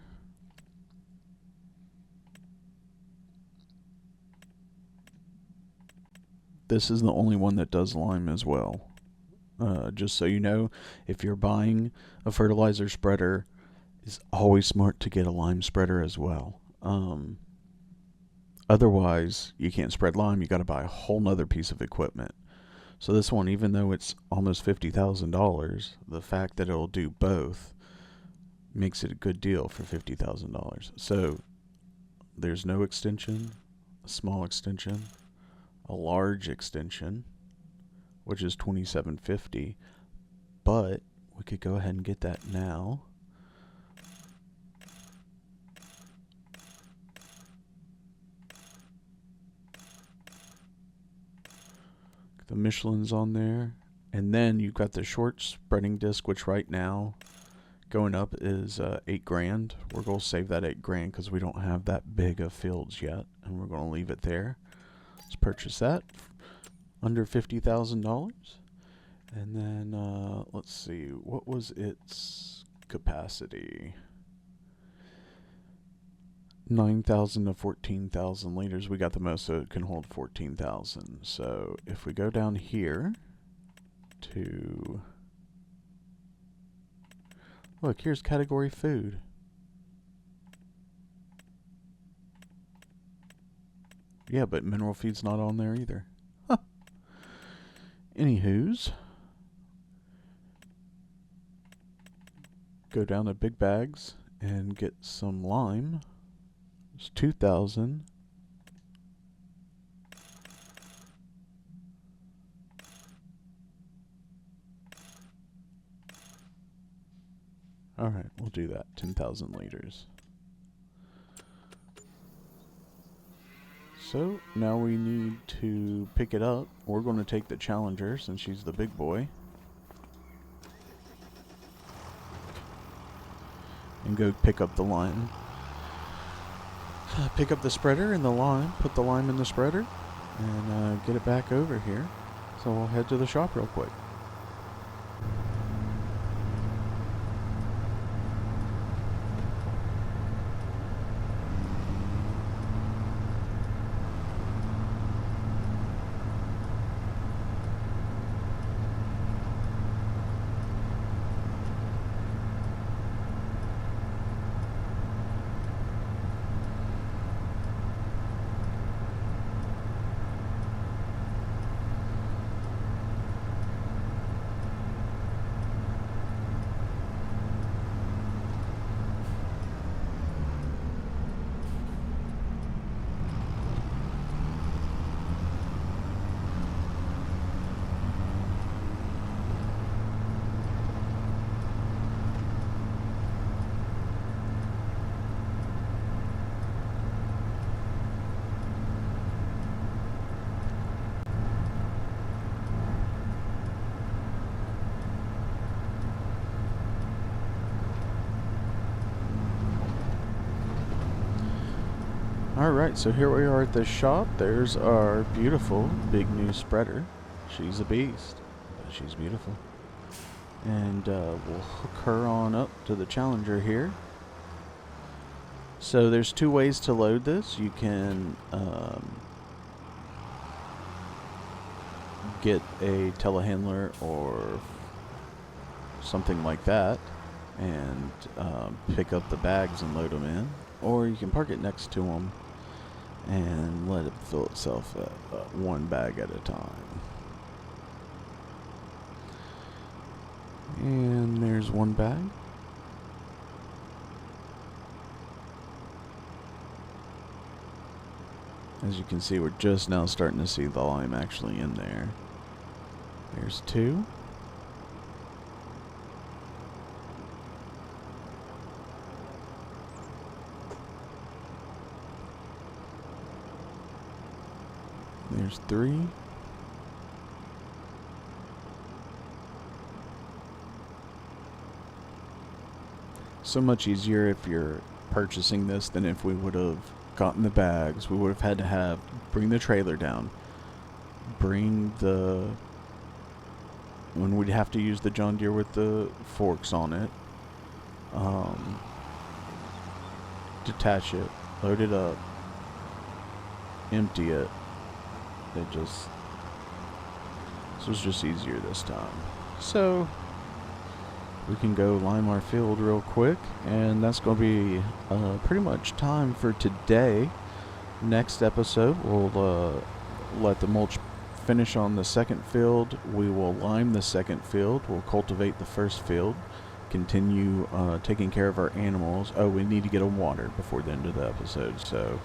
This is the only one that does lime as well. Just so you know, if you're buying a fertilizer spreader, it's always smart to get a lime spreader as well. Otherwise, you can't spread lime. You got to buy a whole nother piece of equipment. So this one, even though it's almost $50,000, the fact that it'll do both makes it a good deal for $50,000. So there's no extension, a small extension, a large extension, which is $2,750. But we could go ahead and get that now. The Michelin's on there, and then you've got the short spreading disc, which right now going up is $8,000. We're going to save that $8,000 because we don't have that big of fields yet, and we're going to leave it there. Let's purchase that under $50,000, and then let's see, what was its capacity? 9,000 to 14,000 liters. We got the most, so it can hold 14,000. So if we go down here to, look, here's category food. Yeah, but mineral feed's not on there either. Huh. Anywho's, go down to big bags and get some lime. It's 2,000. Alright, we'll do that. 10,000 liters. So, now we need to pick it up. We're going to take the Challenger since she's the big boy. And go pick up the lime. Pick up the spreader and the lime, put the lime in the spreader, and get it back over here. So we'll head to the shop real quick. Alright, so here we are at the shop. There's our beautiful big new spreader. She's a beast, but she's beautiful. And we'll hook her on up to the Challenger here. So there's two ways to load this. You can get a telehandler or something like that and pick up the bags and load them in. Or you can park it next to them and let it fill itself up, one bag at a time. And there's one bag. As you can see, we're just now starting to see the lime actually in there. There's two. There's three. So much easier if you're purchasing this than if we would have gotten the bags. We would have had to bring the trailer down, when we'd have to use the John Deere with the forks on it, detach it, load it up, empty it. This was just easier this time. So we can go lime our field real quick, and that's going to be pretty much time for today. Next episode, we'll let the mulch finish on the second field. We will lime the second field. We'll cultivate the first field. Continue taking care of our animals. Oh, we need to get them water before the end of the episode, so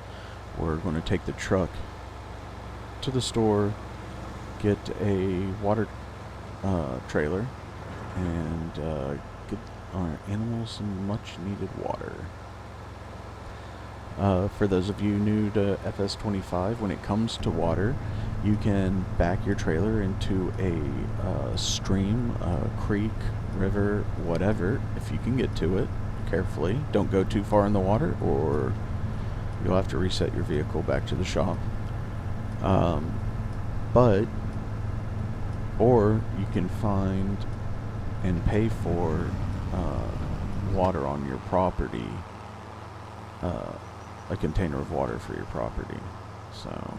we're going to take the truck to the store, get a water trailer, and get our animals some much needed water. For those of you new to FS25, when it comes to water, you can back your trailer into a stream, a creek, river, whatever, if you can get to it carefully. Don't go too far in the water or you'll have to reset your vehicle back to the shop. Or you can find and pay for water on your property, a container of water for your property. So,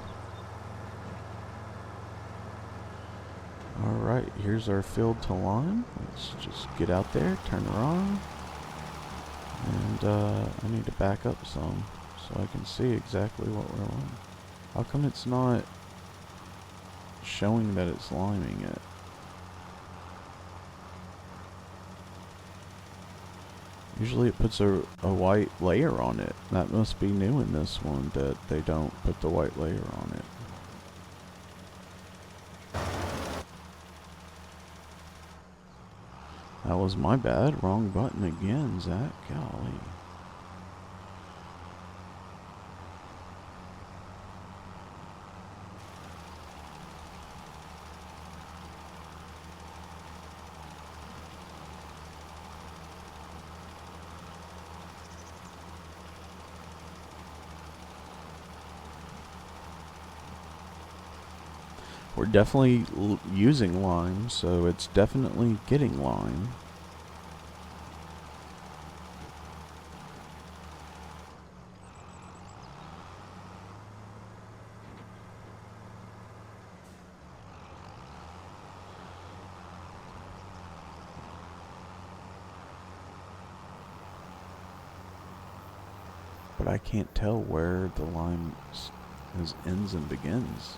alright, here's our field to lime. Let's just get out there, turn her on, and I need to back up some so I can see exactly what we're on. How come it's not showing that it's liming it? Usually it puts a white layer on it. That must be new in this one, that they don't put the white layer on it. That was my bad. Wrong button again, Zach. Golly. We're definitely using lime, so it's definitely getting lime. But I can't tell where the lime ends and begins.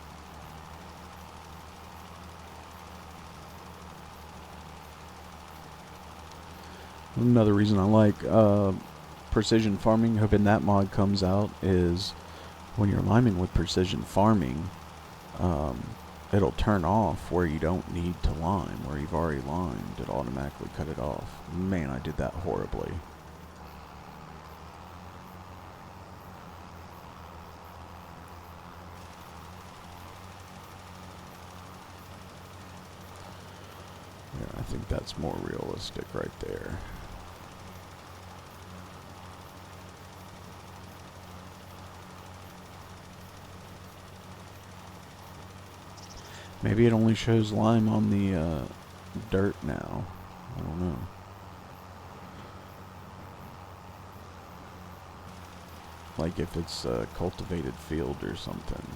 Another reason I like precision farming, hoping that mod comes out, is when you're liming with precision farming, it'll turn off where you don't need to lime, where you've already limed. It'll automatically cut it off. Man, I did that horribly. Yeah, I think that's more realistic right there. Maybe it only shows lime on the dirt now. I don't know. Like if it's a cultivated field or something.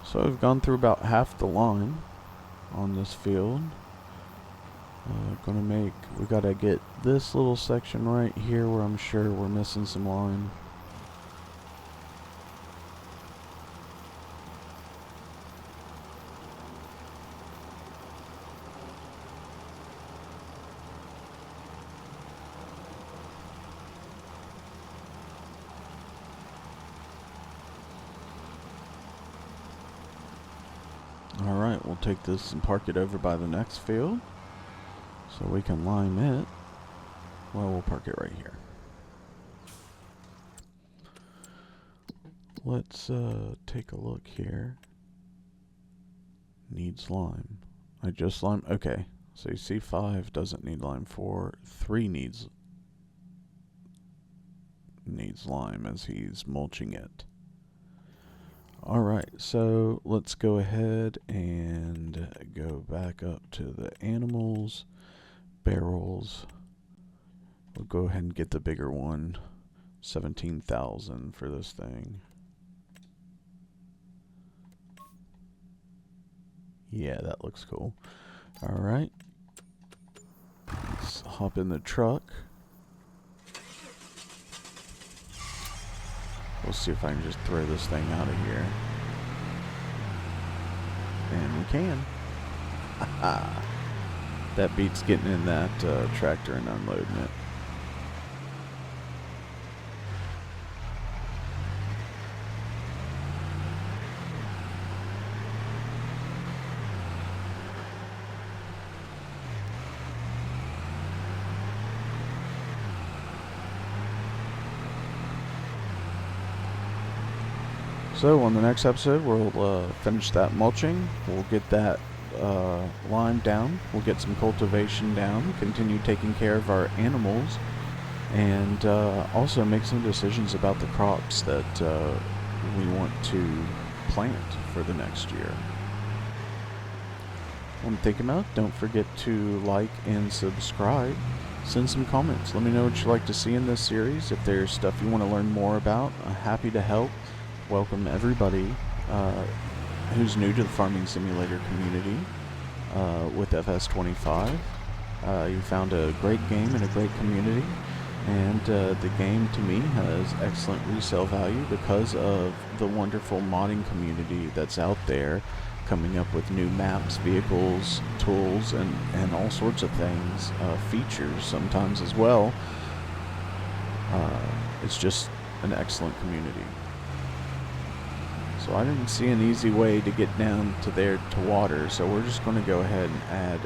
So I've gone through about half the line on this field. We gotta get this little section right here where I'm sure we're missing some line. Alright, we'll take this and park it over by the next field so we can lime it. Well, we'll park it right here. Let's take a look here. Needs lime. I just limed. Okay, so you see 5 doesn't need lime. 4, 3 needs lime as he's mulching it. Alright, so let's go ahead and go back up to the animals, barrels. We'll go ahead and get the bigger one, 17,000 for this thing. Yeah, that looks cool. Alright, let's hop in the truck. We'll see if I can just throw this thing out of here. And we can. That beats getting in that tractor and unloading it. So on the next episode, we'll finish that mulching. We'll get that lime down. We'll get some cultivation down. Continue taking care of our animals, and also make some decisions about the crops that we want to plant for the next year. When thinking about it, don't forget to like and subscribe. Send some comments. Let me know what you'd like to see in this series. If there's stuff you want to learn more about, I'm happy to help. Welcome everybody who's new to the farming simulator community with FS25. You found a great game and a great community, And the game, to me, has excellent resale value because of the wonderful modding community that's out there, coming up with new maps, vehicles, tools, and all sorts of things, features sometimes as well. It's just an excellent community. So I didn't see an easy way to get down to there to water, so we're just going to go ahead and add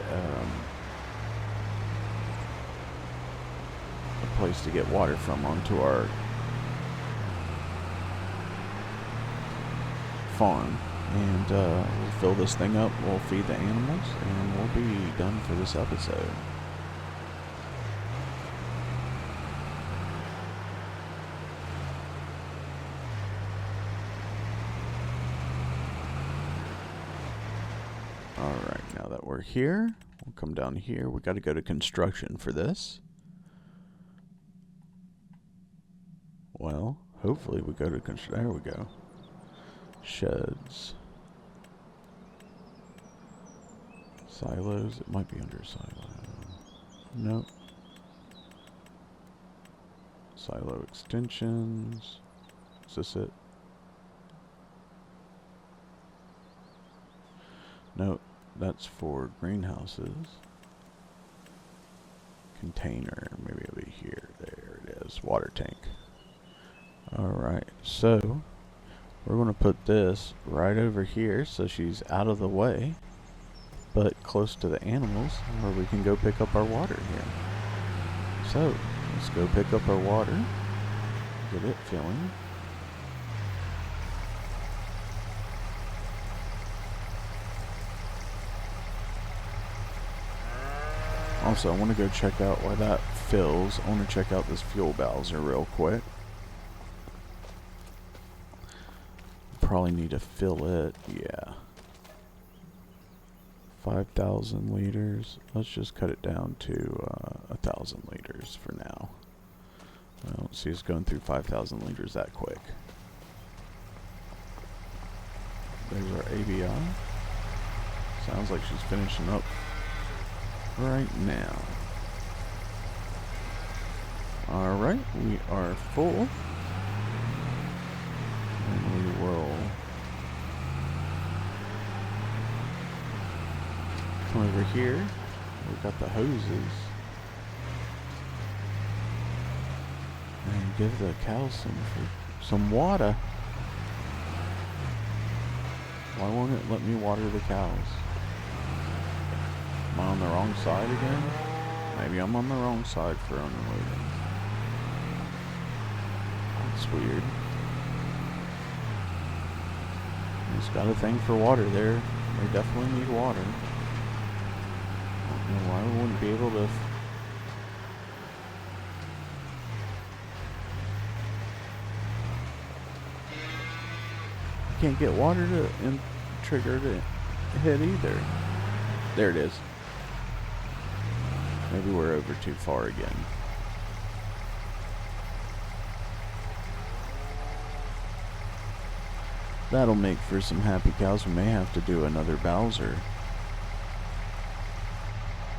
a place to get water from onto our farm. And we'll fill this thing up, we'll feed the animals, and we'll be done for this episode. Alright, now that we're here, we'll come down here. We got to go to construction for this. Well, hopefully we go to construction. There we go. Sheds. Silos. It might be under silo. Nope. Silo extensions. Is this it? Nope. That's for greenhouses. Container. Maybe it'll be here. There it is. Water tank. Alright. So, we're going to put this right over here so she's out of the way, but close to the animals where we can go pick up our water here. So, let's go pick up our water, get it filling. Also, I want to go check out why that fills. I want to check out this fuel bowser real quick. Probably need to fill it. Yeah. 5,000 liters. Let's just cut it down to 1,000 liters for now. I don't see us going through 5,000 liters that quick. There's our ABI. Sounds like she's finishing up right now. Alright, we are full. And we will come over here. We've got the hoses. And give the cows some water. Why won't it let me water the cows? Am I on the wrong side again? Maybe I'm on the wrong side for unloading. That's weird. He's got a thing for water there. They definitely need water. I don't know why we wouldn't be able to. Can't get water to trigger to hit either. There it is. Maybe we're over too far again. That'll make for some happy cows. We may have to do another Bowser.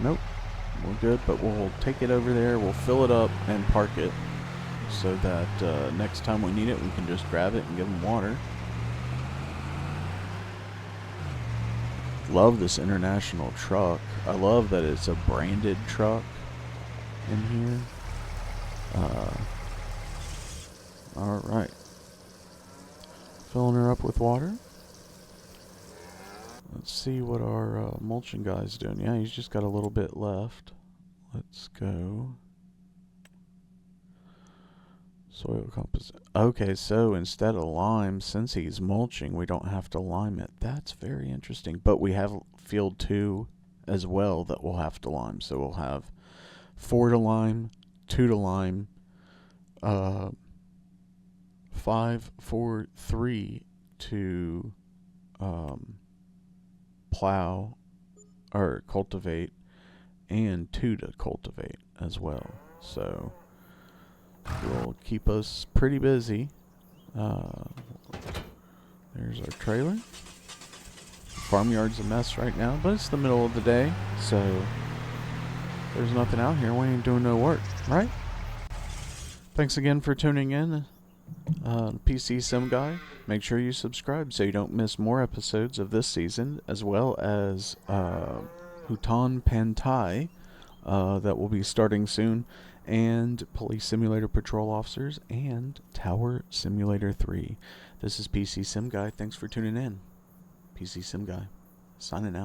Nope. We're good, but we'll take it over there, we'll fill it up and park it so that next time we need it, we can just grab it and give them water. Love this international truck. I love that it's a branded truck in here. Alright. Filling her up with water. Let's see what our mulching guy's doing. Yeah, he's just got a little bit left. Let's go. Soil composition. Okay, so instead of lime, since he's mulching, we don't have to lime it. That's very interesting. But we have field 2 as well that we'll have to lime. So we'll have 4 to lime, 2 to lime, 5, 4, 3 to plow or cultivate, and 2 to cultivate as well. So will keep us pretty busy. There's our trailer. Farmyard's a mess right now, but it's the middle of the day, so there's nothing out here. We ain't doing no work, right? Thanks again for tuning in. PCSimGuy. Make sure you subscribe so you don't miss more episodes of this season, as well as Hutan Pantai that will be starting soon, and Police Simulator Patrol Officers, and Tower Simulator 3. This is PCSimGuy. Thanks for tuning in. PCSimGuy, signing out.